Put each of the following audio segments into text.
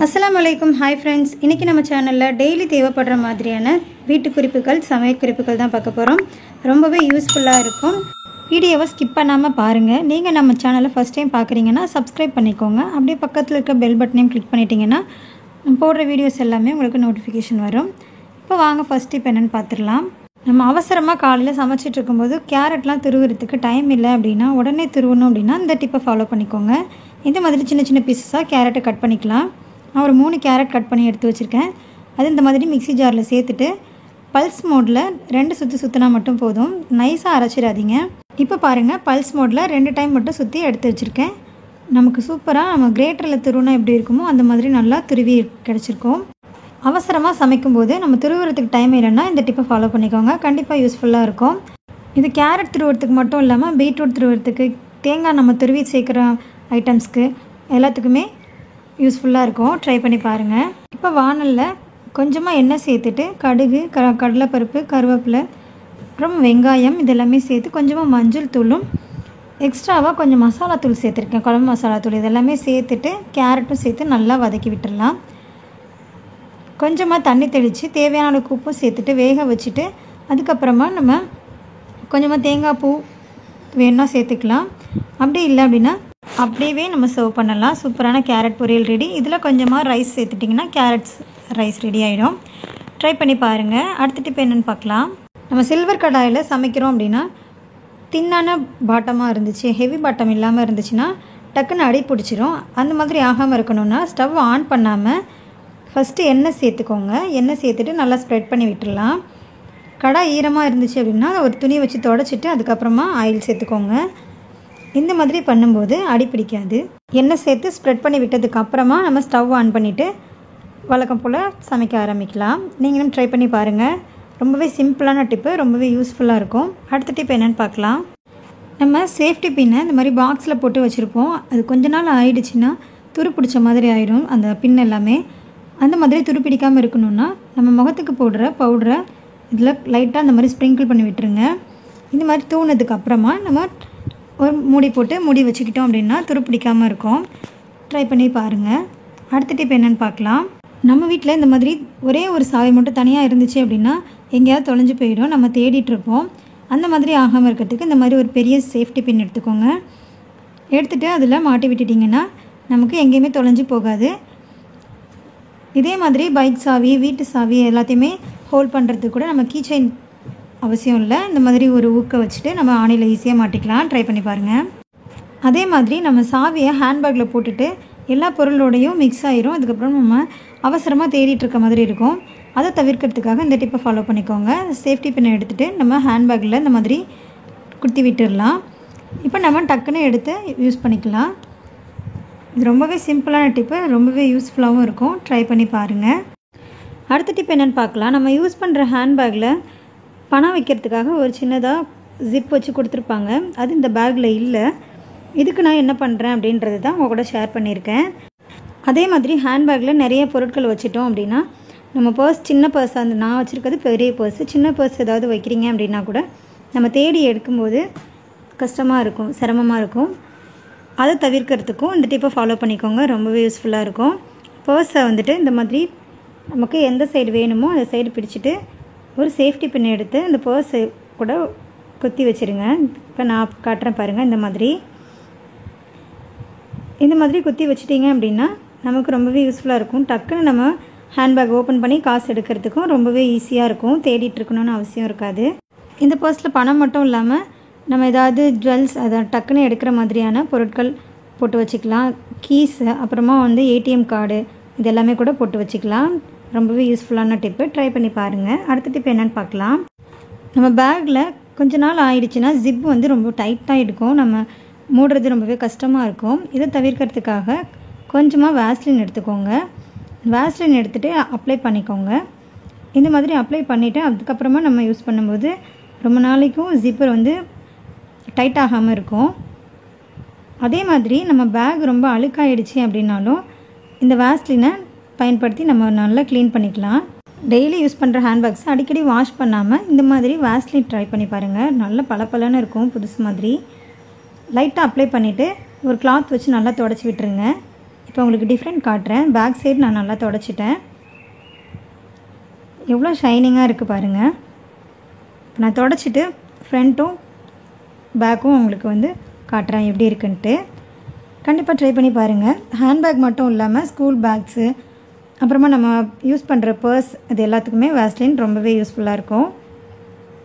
அஸ்ஸலாமு அலைக்கும். Hi friends, இன்றைக்கி நம்ம சேனலில் டெய்லி தேவைப்படுற மாதிரியான வீட்டு குறிப்புகள், சமையல் குறிப்புகள் தான் பார்க்க போகிறோம். ரொம்பவே யூஸ்ஃபுல்லாக இருக்கும். வீடியோவை ஸ்கிப் பண்ணாமல் பாருங்கள். நீங்கள் நம்ம சேனலை ஃபஸ்ட் டைம் பார்க்குறீங்கன்னா சப்ஸ்கிரைப் பண்ணிக்கோங்க. அப்படியே பக்கத்தில் இருக்க பெல் பட்டனையும் கிளிக் பண்ணிட்டீங்கன்னா போடுற வீடியோஸ் எல்லாமே உங்களுக்கு நோட்டிஃபிகேஷன் வரும். இப்போ வாங்க ஃபஸ்ட் டிப் என்னென்னு பார்த்துடலாம். நம்ம அவசரமாக காலையில் சமைச்சிட்டு இருக்கும்போது கேரட்லாம் துருவுறதுக்கு டைம் இல்லை அப்படின்னா, உடனே துருவணும் அப்படின்னா இந்த டிப்பை ஃபாலோ பண்ணிக்கோங்க. இந்த மாதிரி சின்ன சின்ன பீசஸாக கேரட்டை கட் பண்ணிக்கலாம். நான் ஒரு 3 கேரட் கட் பண்ணி எடுத்து வச்சுருக்கேன். அது இந்த மாதிரி மிக்ஸி ஜாரில் சேர்த்துட்டு பல்ஸ் மோடில் 2 சுற்றி சுற்றினா மட்டும் போதும். நைஸாக அரைச்சிடாதீங்க. இப்போ பாருங்கள், பல்ஸ் மோடில் 2 டைம் மட்டும் சுற்றி எடுத்து வச்சுருக்கேன். நமக்கு சூப்பராக நம்ம கிரேட்டரில் துருவினா எப்படி இருக்குமோ அந்த மாதிரி நல்லா துருவி கிடச்சிருக்கோம். அவசரமாக சமைக்கும்போது நம்ம துருவுறதுக்கு டைம் இல்லைன்னா இந்த டிப்பை ஃபாலோ பண்ணிக்கோங்க. கண்டிப்பாக யூஸ்ஃபுல்லாக இருக்கும். இது கேரட் துருவுறதுக்கு மட்டும் இல்லாமல் பீட்ரூட் துருவுறதுக்கு, தேங்காய் நம்ம துருவி சேர்க்குற ஐட்டம்ஸ்க்கு எல்லாத்துக்குமே யூஸ்ஃபுல்லாக இருக்கும். ட்ரை பண்ணி பாருங்கள். இப்போ வானலில் கொஞ்சமாக எண்ணெய் சேர்த்துட்டு கடுகு, கடலைப்பருப்பு, கருவேப்பிலை, அப்புறம் வெங்காயம் இதெல்லாமே சேர்த்து கொஞ்சமாக மஞ்சள் தூளும் எக்ஸ்ட்ராவாக கொஞ்சம் மசாலா தூள் சேர்த்துருக்கேன். குழம்பு மசாலா தூள் இதெல்லாமே சேர்த்துட்டு கேரட்டும் சேர்த்து நல்லா வதக்கி விட்டுடலாம். கொஞ்சமாக தண்ணி தெளித்து தேவையான அளவுக்கு உப்பும் சேர்த்துட்டு வேக வச்சுட்டு அதுக்கப்புறமா நம்ம கொஞ்சமாக தேங்காய் பூ வேணுன்னா சேர்த்துக்கலாம். அப்படி இல்லை அப்படின்னா அப்படியே நம்ம சர்வ் பண்ணலாம். சூப்பரான கேரட் பொரியல் ரெடி. இதில் கொஞ்சமாக ரைஸ் சேர்த்துட்டிங்கன்னா கேரட்ஸ் ரைஸ் ரெடி ஆகிடும். ட்ரை பண்ணி பாருங்கள். அடுத்த டிப் என்னென்னு பார்க்கலாம். நம்ம சில்வர் கடாயில் சமைக்கிறோம் அப்படின்னா தின்னான பாட்டமாக இருந்துச்சு, ஹெவி பாட்டம் இல்லாமல் இருந்துச்சுன்னா டக்குன்னு அடி பிடிச்சிரும். அந்த மாதிரி ஆகாமல் இருக்கணும்னா ஸ்டவ் ஆன் பண்ணாமல் ஃபஸ்ட்டு எண்ணெய் சேர்த்துக்கோங்க. எண்ணெய் சேர்த்துட்டு நல்லா ஸ்ப்ரெட் பண்ணி விட்டுடலாம். கடாய் ஈரமாக இருந்துச்சு அப்படின்னா ஒரு துணி வச்சு தொடச்சிட்டு அதுக்கப்புறமா ஆயில் சேர்த்துக்கோங்க. இந்த மாதிரி பண்ணும்போது அடி பிடிக்காது. எண்ணெய் சேர்த்து ஸ்ப்ரெட் பண்ணி விட்டதுக்கு அப்புறமா நம்ம ஸ்டவ் ஆன் பண்ணிவிட்டு வழக்கம் போல் சமைக்க ஆரம்பிக்கலாம். நீங்களும் ட்ரை பண்ணி பாருங்கள். ரொம்பவே சிம்பிளான டிப்பு, ரொம்பவே யூஸ்ஃபுல்லாக இருக்கும். அடுத்த டிப் என்னென்னு பார்க்கலாம். நம்ம சேஃப்டி பின்னை இந்த மாதிரி பாக்ஸில் போட்டு வச்சுருப்போம். அது கொஞ்ச நாள் ஆயிடுச்சுன்னா துரு பிடிச்ச மாதிரி ஆகிடும் அந்த பின் எல்லாமே. அந்த மாதிரி துரு பிடிக்காமல் இருக்கணும்னா நம்ம முகத்துக்கு போடுற பவுடரை இதில் லைட்டாக அந்த மாதிரி ஸ்ப்ரிங்கிள் பண்ணி விட்டுருங்க. இந்த மாதிரி தூணதுக்கு அப்புறமா நம்ம ஒரு மூடி போட்டு மூடி வச்சுக்கிட்டோம் அப்படின்னா துரு பிடிக்காமல் இருக்கும். ட்ரை பண்ணி பாருங்கள். அடுத்த டிப் என்னென்னு பார்க்கலாம். நம்ம வீட்டில் இந்த மாதிரி ஒரே ஒரு சாவி மட்டும் தனியாக இருந்துச்சு அப்படின்னா எங்கேயாவது தொலைஞ்சு போயிடும். நம்ம தேடிட்டுருப்போம். அந்த மாதிரி ஆகாமல் இருக்கிறதுக்கு இந்த மாதிரி ஒரு பெரிய சேஃப்டி பின் எடுத்துக்கோங்க. எடுத்துகிட்டு அதில் மாட்டி விட்டுட்டிங்கன்னா நமக்கு எங்கேயுமே தொலைஞ்சு போகாது. இதே மாதிரி பைக் சாவி, வீட்டு சாவி எல்லாத்தையுமே ஹோல்ட் பண்ணுறதுக்கு கூட நம்ம கீ செயின் அவசியம் இல்லை. இந்த மாதிரி ஒரு ஊக்க வச்சுட்டு நம்ம ஆணியில் ஈஸியாக மாட்டிக்கலாம். ட்ரை பண்ணி பாருங்கள். அதே மாதிரி நம்ம சாவியை ஹேண்ட்பேக்கில் போட்டுட்டு எல்லா பொருளோடையும் மிக்ஸ் ஆகிரும். அதுக்கப்புறம் நம்ம அவசரமாக தேடிட்டு இருக்க மாதிரி இருக்கும். அதை தவிர்க்கிறதுக்காக இந்த டிப்பை ஃபாலோ பண்ணிக்கோங்க. சேஃப்டி பின்னை எடுத்துகிட்டு நம்ம ஹேண்ட்பேக்கில் இந்த மாதிரி குத்தி விட்டுடலாம். இப்போ நம்ம டக்குன்னு எடுத்து யூஸ் பண்ணிக்கலாம். இது ரொம்பவே சிம்பிளான டிப்பு, ரொம்பவே யூஸ்ஃபுல்லாகவும் இருக்கும். ட்ரை பண்ணி பாருங்கள். அடுத்த டிப் என்னென்னு பார்க்கலாம். நம்ம யூஸ் பண்ணுற ஹேண்ட்பேக்கில் பணம் வைக்கிறதுக்காக ஒரு சின்னதாக ஜிப் வச்சு கொடுத்துருப்பாங்க. அது இந்த பேக்கில் இல்லை. இதுக்கு நான் என்ன பண்ணுறேன் அப்படின்றது தான் உங்கள் கூட ஷேர் பண்ணியிருக்கேன். அதே மாதிரி ஹேண்ட்பேக்கில் நிறைய பொருட்கள் வச்சுட்டோம் அப்படின்னா நம்ம பர்ஸ், சின்ன பர்ஸாக இருந்து நான் வச்சுருக்கிறது பெரிய பர்ஸு, சின்ன பர்ஸ் ஏதாவது வைக்கிறீங்க அப்படின்னா கூட நம்ம தேடி எடுக்கும்போது கஷ்டமாக இருக்கும், சிரமமாக இருக்கும். அதை தவிர்க்கிறதுக்கும் இந்த டிப்பை ஃபாலோ பண்ணிக்கோங்க. ரொம்பவே யூஸ்ஃபுல்லாக இருக்கும். பர்ஸை வந்துட்டு இந்த மாதிரி நமக்கு எந்த சைடு வேணுமோ அந்த சைடு பிடிச்சிட்டு ஒரு சேஃப்டி பின் எடுத்து அந்த பர்ஸை கூட குத்தி வச்சுருங்க. இப்போ நான் காட்டுறேன் பாருங்கள். இந்த மாதிரி குத்தி வச்சிட்டிங்க அப்படின்னா நமக்கு ரொம்பவே யூஸ்ஃபுல்லாக இருக்கும். டக்குன்னு நம்ம ஹேண்ட்பேக் ஓப்பன் பண்ணி காசு எடுக்கிறதுக்கும் ரொம்பவே ஈஸியாக இருக்கும். தேடிட்டு இருக்கணும்னு அவசியம் இருக்காது. இந்த பர்ஸில் பணம் மட்டும் இல்லாமல் நம்ம ஏதாவது ஜுவல்ஸ் அதை டக்குன்னு எடுக்கிற மாதிரியான பொருட்கள் போட்டு வச்சுக்கலாம். கீஸு, அப்புறமா ஏடிஎம் கார்டு இது எல்லாமே கூட போட்டு வச்சுக்கலாம். ரொம்பவே யூஸ்ஃபுல்லான டிப்பு. ட்ரை பண்ணி பாருங்கள். அடுத்த டிப் என்னென்னு பார்க்கலாம். நம்ம பேக்கில் கொஞ்ச நாள் ஆயிடுச்சுன்னா ஜிப் ரொம்ப டைட்டாக இருக்கும். நம்ம மூடுறது ரொம்பவே கஷ்டமாக இருக்கும். இதை தவிர்க்கிறதுக்காக கொஞ்சமாக வேஸ்லின் எடுத்துக்கோங்க. வேஸ்லின் எடுத்துகிட்டு அப்ளை பண்ணிக்கோங்க. இந்த மாதிரி அப்ளை பண்ணிவிட்டு அதுக்கப்புறமா நம்ம யூஸ் பண்ணும்போது ரொம்ப நாளைக்கும் ஜிப்பர் டைட் ஆகாமல் இருக்கும். அதே மாதிரி நம்ம பேக் ரொம்ப அழுக்காயிடுச்சு அப்படின்னாலும் இந்த வேஸ்லினை பயன்படுத்தி நம்ம நல்லா க்ளீன் பண்ணிக்கலாம். டெய்லி யூஸ் பண்ணுற ஹேண்ட்பேக்ஸ் அடிக்கடி வாஷ் பண்ணாமல் இந்த மாதிரி வேஸ்லின் ட்ரை பண்ணி பாருங்கள். நல்ல பளபளன்னு இருக்கும், புதுசு மாதிரி. லைட்டாக அப்ளை பண்ணிவிட்டு ஒரு கிளாத் வச்சு நல்லா துடைச்சி விட்டுருங்க. இப்போ உங்களுக்கு டிஃப்ரெண்ட் காட்டுறேன். பேக் சைடு நான் நல்லா தொடச்சிட்டேன். எவ்வளோ ஷைனிங்காக இருக்குது பாருங்கள். நான் தொடச்சிட்டு ஃப்ரண்ட்டும் பேக்கும் உங்களுக்கு வந்து காட்டுறேன் எப்படி இருக்குன்ட்டு. கண்டிப்பாக ட்ரை பண்ணி பாருங்கள். ஹேண்ட்பேக் மட்டும் இல்லாமல் ஸ்கூல் பேக்ஸு, அப்புறமா நம்ம யூஸ் பண்ணுற பர்ஸ், இது எல்லாத்துக்குமே வேஸ்லின் ரொம்பவே யூஸ்ஃபுல்லாக இருக்கும்.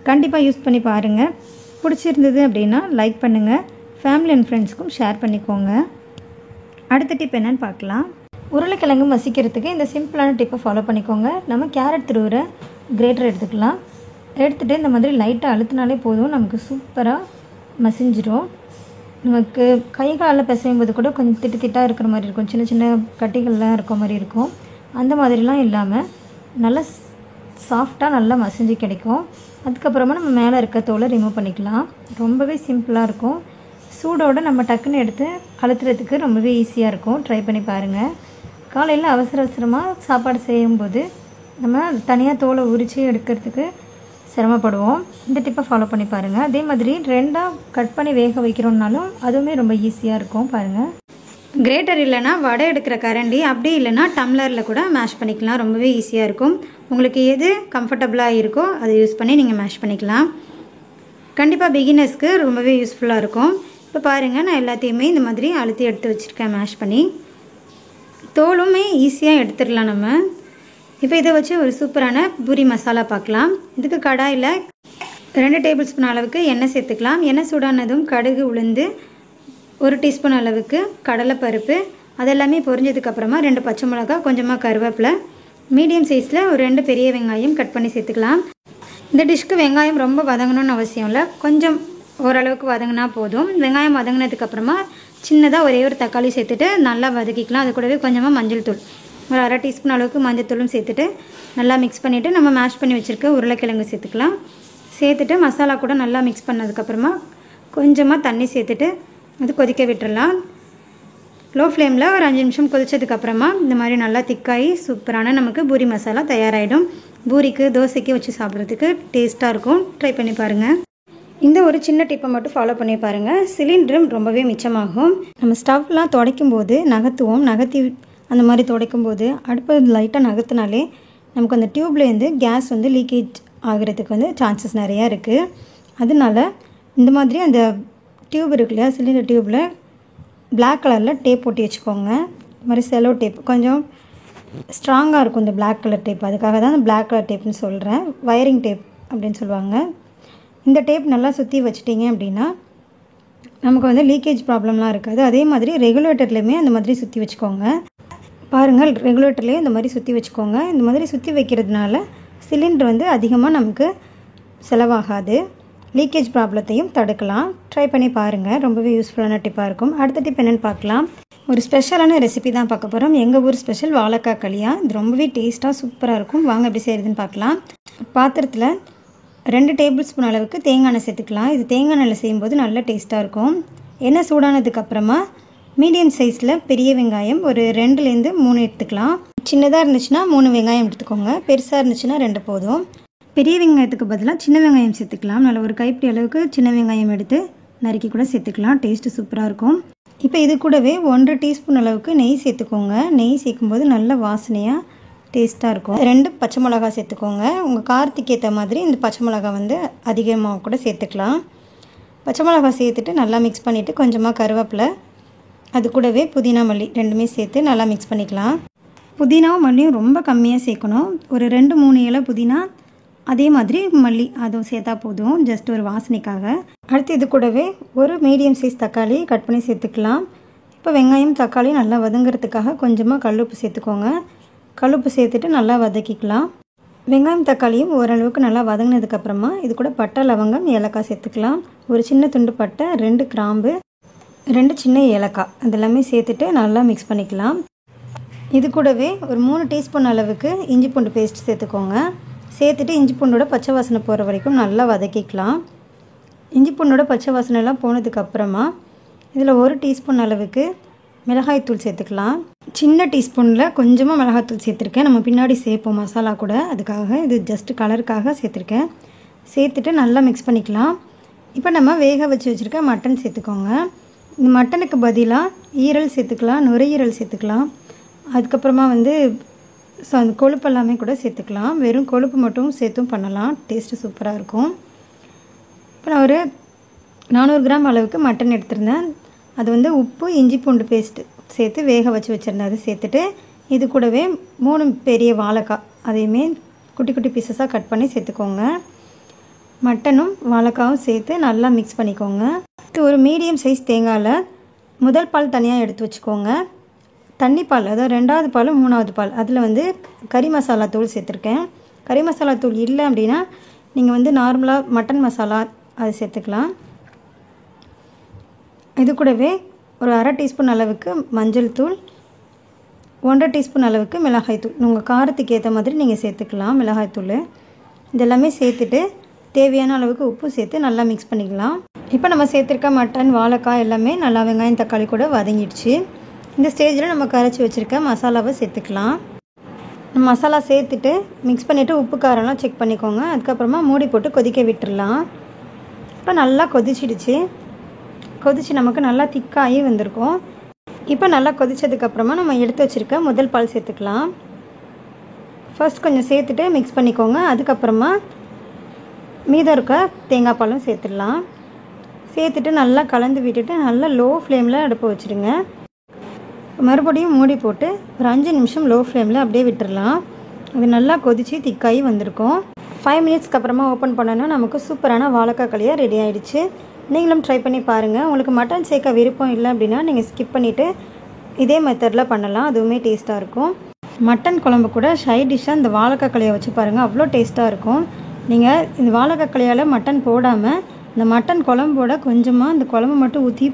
கண்டிப்பாக யூஸ் பண்ணி பாருங்கள். பிடிச்சிருந்தது அப்படின்னா லைக் பண்ணுங்கள். ஃபேமிலி அண்ட் ஃப்ரெண்ட்ஸ்க்கும் ஷேர் பண்ணிக்கோங்க. அடுத்த டிப் என்னென்னு பார்க்கலாம். உருளைக்கிழங்கு மசிக்கிறதுக்கு இந்த சிம்பிளான டிப்பை ஃபாலோ பண்ணிக்கோங்க. நம்ம கேரட் துருவுற கிரேட்டர் எடுத்துக்கலாம். எடுத்துகிட்டு இந்த மாதிரி லைட்டாக அழுத்தினாலே போதும், நமக்கு சூப்பராக மசிஞ்சிடும். நமக்கு கை காலில் பிசையும் போது கூட கொஞ்சம் திட்டாக இருக்கிற மாதிரி இருக்கும், சின்ன சின்ன கட்டிகள்லாம் இருக்க மாதிரி இருக்கும். அந்த மாதிரிலாம் இல்லாமல் நல்லா சாஃப்டாக நல்லா மசிஞ்சு கிடைக்கும். அதுக்கப்புறமா நம்ம மேலே இருக்க தோலை ரிமூவ் பண்ணிக்கலாம். ரொம்பவே சிம்பிளாக இருக்கும். சூடோடு நம்ம டக்குன்னு எடுத்து அழுத்துறதுக்கு ரொம்பவே ஈஸியாக இருக்கும். ட்ரை பண்ணி பாருங்கள். காலையில் அவசர அவசரமாக சாப்பாடு செய்யும்போது நம்ம தனியாக தோலை உரித்து எடுக்கிறதுக்கு சிரமப்படுவோம். இந்த டிப்பை ஃபாலோ பண்ணி பாருங்கள். அதே மாதிரி 2ஆக கட் பண்ணி வேக வைக்கிறோம்னாலும் அதுவுமே ரொம்ப ஈஸியாக இருக்கும். பாருங்கள், கிரேட்டர் இல்லைனா வடை எடுக்கிற கரண்டி, அப்படி இல்லைனா டம்ளரில் கூட மேஷ் பண்ணிக்கலாம். ரொம்பவே ஈஸியாக இருக்கும். உங்களுக்கு எது கம்ஃபர்டபுளாக இருக்கோ அதை யூஸ் பண்ணி நீங்கள் மேஷ் பண்ணிக்கலாம். கண்டிப்பாக பிகினர்ஸ்க்கு ரொம்பவே யூஸ்ஃபுல்லாக இருக்கும். இப்போ பாருங்கள், நான் எல்லாத்தையுமே இந்த மாதிரி அழுத்தி எடுத்து வச்சுருக்கேன் மேஷ் பண்ணி. தோலுமே ஈஸியாக எடுத்துடலாம் நம்ம. இப்போ இதை வச்சு ஒரு சூப்பரான பூரி மசாலா பார்க்கலாம். இதுக்கு கடாயில் 2 டேபிள் ஸ்பூன் அளவுக்கு எண்ணெய் சேர்த்துக்கலாம். எண்ணெய் சூடானதும் கடுகு, உளுந்து, 1 டீஸ்பூன் அளவுக்கு கடலைப்பருப்பு, அதெல்லாமே பொரிஞ்சதுக்கப்புறமா 2 பச்சை மிளகாய், கொஞ்சமாக கருவேப்பிலை, மீடியம் சைஸில் ஒரு 2 பெரிய வெங்காயம் கட் பண்ணி சேர்த்துக்கலாம். இந்த டிஷ்க்கு வெங்காயம் ரொம்ப வதங்கணும்னு அவசியம் இல்லை, கொஞ்சம் ஓரளவுக்கு வதங்கினா போதும். வெங்காயம் வதங்கினதுக்கப்புறமா சின்னதாக ஒரே ஒரு தக்காளி சேர்த்துட்டு நல்லா வதக்கிக்கலாம். அது கூடவே கொஞ்சமாக மஞ்சள் தூள், ஒரு 1/2 டீஸ்பூன் அளவுக்கு மஞ்சள் தூளும் சேர்த்துட்டு நல்லா மிக்ஸ் பண்ணிவிட்டு நம்ம மேஷ் பண்ணி வச்சுருக்க உருளைக்கிழங்கு சேர்த்துக்கலாம். சேர்த்துட்டு மசாலா கூட நல்லா மிக்ஸ் பண்ணதுக்கப்புறமா கொஞ்சமாக தண்ணி சேர்த்துட்டு அது கொதிக்க விட்டுறலாம். லோ ஃப்ளேமில் ஒரு 5 நிமிஷம் கொதிச்சதுக்கப்புறமா இந்த மாதிரி நல்லா திக்காகி சூப்பரான நமக்கு பூரி மசாலா தயாராகிடும். பூரிக்கு, தோசைக்கு வச்சு சாப்பிட்றதுக்கு டேஸ்ட்டாக இருக்கும். ட்ரை பண்ணி பாருங்கள். இந்த ஒரு சின்ன டிப்பை மட்டும் ஃபாலோ பண்ணி பாருங்கள். சிலிண்டரும் ரொம்பவே மிச்சமாகும். நம்ம ஸ்டவ்லாம் துடைக்கும் போது நகர்த்தி அந்த மாதிரி துடைக்கும் போது அடுப்பு லைட்டாக நகர்த்தினாலே நமக்கு அந்த டியூப்லேருந்து கேஸ் வந்து லீக்கேஜ் ஆகிறதுக்கு வந்து சான்சஸ் நிறையா இருக்குது. அதனால இந்த மாதிரி அந்த டியூப் இருக்கு இல்லையா, சிலிண்டர் டியூப்பில் பிளாக் கலரில் டேப் போட்டி வச்சுக்கோங்க. இந்த மாதிரி செலோ டேப் கொஞ்சம் ஸ்ட்ராங்காக இருக்கும் இந்த பிளாக் கலர் டேப். அதுக்காக தான் அந்த பிளாக் கலர் டேப்னு சொல்கிறேன். வயரிங் டேப் அப்படின்னு சொல்லுவாங்க. இந்த டேப் நல்லா சுற்றி வச்சிட்டிங்க அப்படின்னா நமக்கு வந்து லீக்கேஜ் ப்ராப்ளம்லாம் இருக்காது. அதே மாதிரி ரெகுலேட்டர்லேயுமே அந்த மாதிரி சுற்றி வச்சுக்கோங்க. பாருங்கள், ரெகுலேட்டர்லேயே இந்த மாதிரி சுற்றி வச்சுக்கோங்க. இந்த மாதிரி சுற்றி வைக்கிறதுனால சிலிண்டர் வந்து அதிகமாக நமக்கு செலவாகாது. லீக்கேஜ் ப்ராப்ளத்தையும் தடுக்கலாம். ட்ரை பண்ணி பாருங்கள். ரொம்பவே யூஸ்ஃபுல்லான டிப்பாக இருக்கும். அடுத்த டிப் என்னென்னு பார்க்கலாம். ஒரு ஸ்பெஷலான ரெசிபி தான் பார்க்க போகிறோம். எங்கள் ஊர் ஸ்பெஷல் வாழைக்காய் களியா. இது ரொம்பவே டேஸ்ட்டாக சூப்பராக இருக்கும். வாங்க எப்படி செய்கிறதுன்னு பார்க்கலாம். பாத்திரத்தில் 2 டேபிள் ஸ்பூன் அளவுக்கு தேங்காய் எண்ணெய் சேர்த்துக்கலாம். இது தேங்காய் எண்ணெயில் செய்யும்போது நல்ல டேஸ்ட்டாக இருக்கும். எண்ணெய் சூடானதுக்கப்புறமா மீடியம் சைஸில் பெரிய வெங்காயம் ஒரு 2லேருந்து 3 எடுத்துக்கலாம். சின்னதாக இருந்துச்சுன்னா 3 வெங்காயம் எடுத்துக்கோங்க. பெருசாக இருந்துச்சுன்னா 2 போதும். பெரிய வெங்காயத்துக்கு பதிலாக சின்ன வெங்காயம் சேர்த்துக்கலாம். நல்ல ஒரு கைப்பிடி அளவுக்கு சின்ன வெங்காயம் எடுத்து நறுக்கி கூட சேர்த்துக்கலாம். டேஸ்ட்டு சூப்பராக இருக்கும். இப்போ இது கூடவே 1 டீஸ்பூன் அளவுக்கு நெய் சேர்த்துக்கோங்க. நெய் சேர்க்கும்போது நல்ல வாசனையாக டேஸ்ட்டாக இருக்கும். 2 பச்சை மிளகா சேர்த்துக்கோங்க. உங்கள் காரத்துக்கு ஏற்ற மாதிரி இந்த பச்சை மிளகா வந்து அதிகமாக கூட சேர்த்துக்கலாம். பச்சை மிளகா சேர்த்துட்டு நல்லா மிக்ஸ் பண்ணிவிட்டு கொஞ்சமாக கருவேப்பிலை, அது கூடவே புதினா, மல்லி 2மே சேர்த்து நல்லா மிக்ஸ் பண்ணிக்கலாம். புதினாவும் மல்லியும் ரொம்ப கம்மியாக சேர்க்கணும். ஒரு 2-3 இலை புதினா, அதே மாதிரி மல்லி அதுவும் சேர்த்தா போதும், ஜஸ்ட் ஒரு வாசனைக்காக. அடுத்து இது கூடவே ஒரு மீடியம் சைஸ் தக்காளி கட் பண்ணி சேர்த்துக்கலாம். இப்போ வெங்காயம், தக்காளி நல்லா வதங்கிறதுக்காக கொஞ்சமாக கல்லுப்பு சேர்த்துக்கோங்க. கல்லுப்பு சேர்த்துட்டு நல்லா வதக்கிக்கலாம். வெங்காயம், தக்காளியும் ஓரளவுக்கு நல்லா வதங்கினதுக்கப்புறமா இது கூட பட்டை, லவங்கம், ஏலக்காய் சேர்த்துக்கலாம். ஒரு சின்ன துண்டு பட்டை, 2 கிராம்பு, 2 சின்ன ஏலக்காய் அதெல்லாமே சேர்த்துட்டு நல்லா மிக்ஸ் பண்ணிக்கலாம். இது கூடவே ஒரு 3 டீஸ்பூன் அளவுக்கு இஞ்சி பூண்டு பேஸ்ட் சேர்த்துக்கோங்க. சேர்த்துட்டு இஞ்சி பூண்டோட பச்சை வாசனை போகிற வரைக்கும் நல்லா வதக்கிக்கலாம். இஞ்சி பூண்டோட பச்சை வாசனைலாம் போனதுக்கப்புறமா இதில் 1 டீஸ்பூன் அளவுக்கு மிளகாய்த்தூள் சேர்த்துக்கலாம். சின்ன டீஸ்பூனில் கொஞ்சமாக மிளகாய்த்தூள் சேர்த்துருக்கேன். நம்ம பின்னாடி சேர்ப்போம் மசாலா கூட, அதுக்காக இது ஜஸ்ட் கலருக்காக சேர்த்துருக்கேன். சேர்த்துட்டு நல்லா மிக்ஸ் பண்ணிக்கலாம். இப்போ நம்ம வேக வச்சுருக்க மட்டன் சேர்த்துக்கோங்க. இந்த மட்டனுக்கு பதிலாக ஈரல் சேர்த்துக்கலாம், நுரையீரல் சேர்த்துக்கலாம். அதுக்கப்புறமா வந்து அந்த கொழுப்பு எல்லாமே கூட சேர்த்துக்கலாம். வெறும் கொழுப்பு மட்டும் சேர்த்தும் பண்ணலாம், டேஸ்ட்டு சூப்பராக இருக்கும். இப்போ நான் ஒரு 400 கிராம் அளவுக்கு மட்டன் எடுத்திருந்தேன். அது வந்து உப்பு, இஞ்சி பூண்டு பேஸ்ட்டு சேர்த்து வேக வச்சுருந்தேன். அது சேர்த்துட்டு இது கூடவே 3 பெரிய வாழைக்காய் அதையுமே குட்டி குட்டி பீசஸாக கட் பண்ணி சேர்த்துக்கோங்க. மட்டனும் வாழைக்காவும் சேர்த்து நல்லா மிக்ஸ் பண்ணிக்கோங்க. இது ஒரு மீடியம் சைஸ் தேங்காயில் முதல் பால் தனியாக எடுத்து வச்சுக்கோங்க. தண்ணி பால், அதாவது 2வது பால் 3வது பால், அதில் வந்து கறி மசாலா தூள் சேர்த்துருக்கேன். கறி மசாலா தூள் இல்லை அப்படின்னா நீங்கள் வந்து நார்மலாக மட்டன் மசாலா அது சேர்த்துக்கலாம். இது கூடவே ஒரு 1/2 டீஸ்பூன் அளவுக்கு மஞ்சள் தூள், 1/2 டீஸ்பூன் அளவுக்கு மிளகாய்த்தூள், உங்கள் காரத்துக்கு ஏற்ற மாதிரி நீங்கள் சேர்த்துக்கலாம் மிளகாய்த்தூள். இதெல்லாமே சேர்த்துட்டு தேவையான அளவுக்கு உப்பு சேர்த்து நல்லா மிக்ஸ் பண்ணிக்கலாம். இப்போ நம்ம சேர்த்துருக்க மட்டன், வாழைக்காய் எல்லாமே நல்லா வெங்காயம் தக்காளி கூட வதங்கிடுச்சு. இந்த ஸ்டேஜில் நம்ம கரைச்சி வச்சுருக்க மசாலாவை சேர்த்துக்கலாம். மசாலா சேர்த்துட்டு மிக்ஸ் பண்ணிவிட்டு உப்பு காரம்லாம் செக் பண்ணிக்கோங்க. அதுக்கப்புறமா மூடி போட்டு கொதிக்க விட்டுடலாம். இப்போ நல்லா கொதிச்சிடுச்சு. கொதிச்சு நமக்கு நல்லா திக்காகி வந்திருக்கும். இப்போ நல்லா கொதித்ததுக்கப்புறமா நம்ம எடுத்து வச்சுருக்க முதல் பால் சேர்த்துக்கலாம். ஃபர்ஸ்ட் கொஞ்சம் சேர்த்துட்டு மிக்ஸ் பண்ணிக்கோங்க. அதுக்கப்புறமா மீதம் இருக்க தேங்காய் பாலும் சேர்த்துடலாம். சேர்த்துட்டு நல்லா கலந்து விட்டுட்டு நல்லா லோ ஃப்ளேமில் அடுப்பை வச்சுடுங்க. மறுபடியும் மூடி போட்டு ஒரு 5 நிமிஷம் லோ ஃப்ளேமில் அப்படியே விட்டுடலாம். அது நல்லா கொதித்து திக்காகி வந்திருக்கும். 5 மினிட்ஸ்க்கு அப்புறமா ஓப்பன் பண்ணோன்னா நமக்கு சூப்பரான வாழைக்காய் களியாக ரெடி ஆகிடுச்சு. நீங்களும் ட்ரை பண்ணி பாருங்கள். உங்களுக்கு மட்டன் சேர்க்க விருப்பம் இல்லை அப்படின்னா நீங்கள் ஸ்கிப் பண்ணிவிட்டு இதே மெத்தடில் பண்ணலாம், அதுவுமே டேஸ்ட்டாக இருக்கும். மட்டன் குழம்பு கூட சைட் டிஷ்ஷாக இந்த வாழைக்காய் களியை வச்சு பாருங்கள், அவ்வளோ டேஸ்ட்டாக இருக்கும். நீங்கள் இந்த வாழைக்காய் களியால் மட்டன் போடாமல் இந்த மட்டன் குழம்போட கொஞ்சமாக இந்த குழம்பு மட்டும் ஊற்றி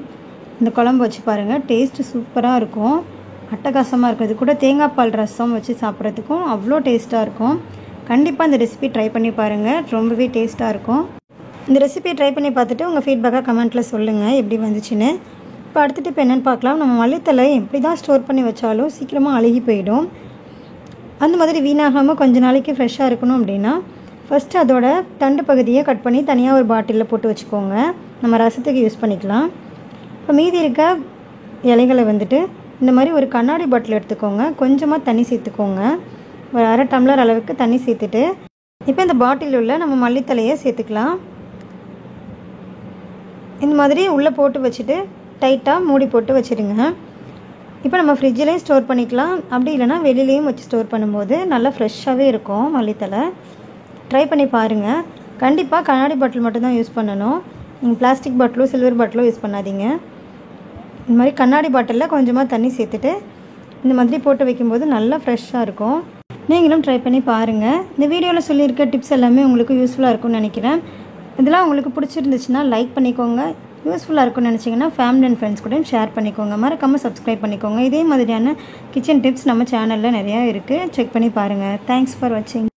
இந்த குழம்பு வச்சு பாருங்கள், டேஸ்ட்டு சூப்பராக இருக்கும், அட்டகாசமாக இருக்கும். இது கூட தேங்காய் பால் ரசம் வச்சு சாப்பிட்றதுக்கும் அவ்வளோ டேஸ்ட்டாக இருக்கும். கண்டிப்பாக இந்த ரெசிபி ட்ரை பண்ணி பாருங்கள், ரொம்பவே டேஸ்ட்டாக இருக்கும். இந்த ரெசிபியை ட்ரை பண்ணி பார்த்துட்டு உங்கள் ஃபீட்பேக்காக கமெண்ட்டில் சொல்லுங்கள் எப்படி வந்துச்சுன்னு. இப்போ அடுத்துட்டு இப்போ என்னென்னு பார்க்கலாம். நம்ம மல்லித்தலை எப்படி தான் ஸ்டோர் பண்ணி வச்சாலும் சீக்கிரமாக அழுகி போயிடும். அந்த மாதிரி வீணாகாமல் கொஞ்ச நாளைக்கு ஃப்ரெஷ்ஷாக இருக்கணும் அப்படின்னா ஃபஸ்ட்டு அதோட தண்டு பகுதியை கட் பண்ணி தனியாக ஒரு பாட்டிலில் போட்டு வச்சுக்கோங்க. நம்ம ரசத்துக்கு யூஸ் பண்ணிக்கலாம். இப்போ மீதி இருக்க இலைகளை வந்துட்டு இந்த மாதிரி ஒரு கண்ணாடி பாட்டில் எடுத்துக்கோங்க. கொஞ்சமாக தண்ணி சேர்த்துக்கோங்க. ஒரு 1/2 டம்ளர் அளவுக்கு தண்ணி சேர்த்துட்டு இப்போ இந்த பாட்டில் உள்ள நம்ம மல்லித்தலையை சேர்த்துக்கலாம். இந்த மாதிரி உள்ளே போட்டு வச்சுட்டு டைட்டாக மூடி போட்டு வச்சுடுங்க. இப்போ நம்ம ஃப்ரிட்ஜிலையும் ஸ்டோர் பண்ணிக்கலாம், அப்படி இல்லைனா வெளியிலையும் வச்சு ஸ்டோர் பண்ணும்போது நல்லா ஃப்ரெஷ்ஷாகவே இருக்கும் மல்லித்தலை. ட்ரை பண்ணி பாருங்கள். கண்டிப்பாக கண்ணாடி பாட்டில் மட்டும்தான் யூஸ் பண்ணணும். நீங்கள் பிளாஸ்டிக் பாட்டிலோ சில்வர் பாட்டிலோ யூஸ் பண்ணாதீங்க. இந்த மாதிரி கண்ணாடி பாட்டிலில் கொஞ்சமாக தண்ணி சேர்த்துட்டு இந்த மாதிரி போட்டு வைக்கும்போது நல்லா ஃப்ரெஷ்ஷாக இருக்கும். நீங்களும் ட்ரை பண்ணி பாருங்கள். இந்த வீடியோவில் சொல்லியிருக்க டிப்ஸ் எல்லாமே உங்களுக்கு யூஸ்ஃபுல்லாக இருக்கும்னு நினைக்கிறேன். இதெல்லாம் உங்களுக்கு பிடிச்சிருந்துச்சுன்னா லைக் பண்ணிக்கோங்க. யூஸ்ஃபுல்லாக இருக்கும்னு நினச்சிங்கன்னா ஃபேமிலி அண்ட் ஃப்ரெண்ட்ஸ் கூட ஷேர் பண்ணிக்கோங்க. மறக்காமல் சப்ஸ்கிரைப் பண்ணிக்கோங்க. இதே மாதிரியான கிச்சன் டிப்ஸ் நம்ம சேனலில் நிறையா இருக்குது, செக் பண்ணி பாருங்கள். தேங்க்ஸ் ஃபார் வாட்சிங்.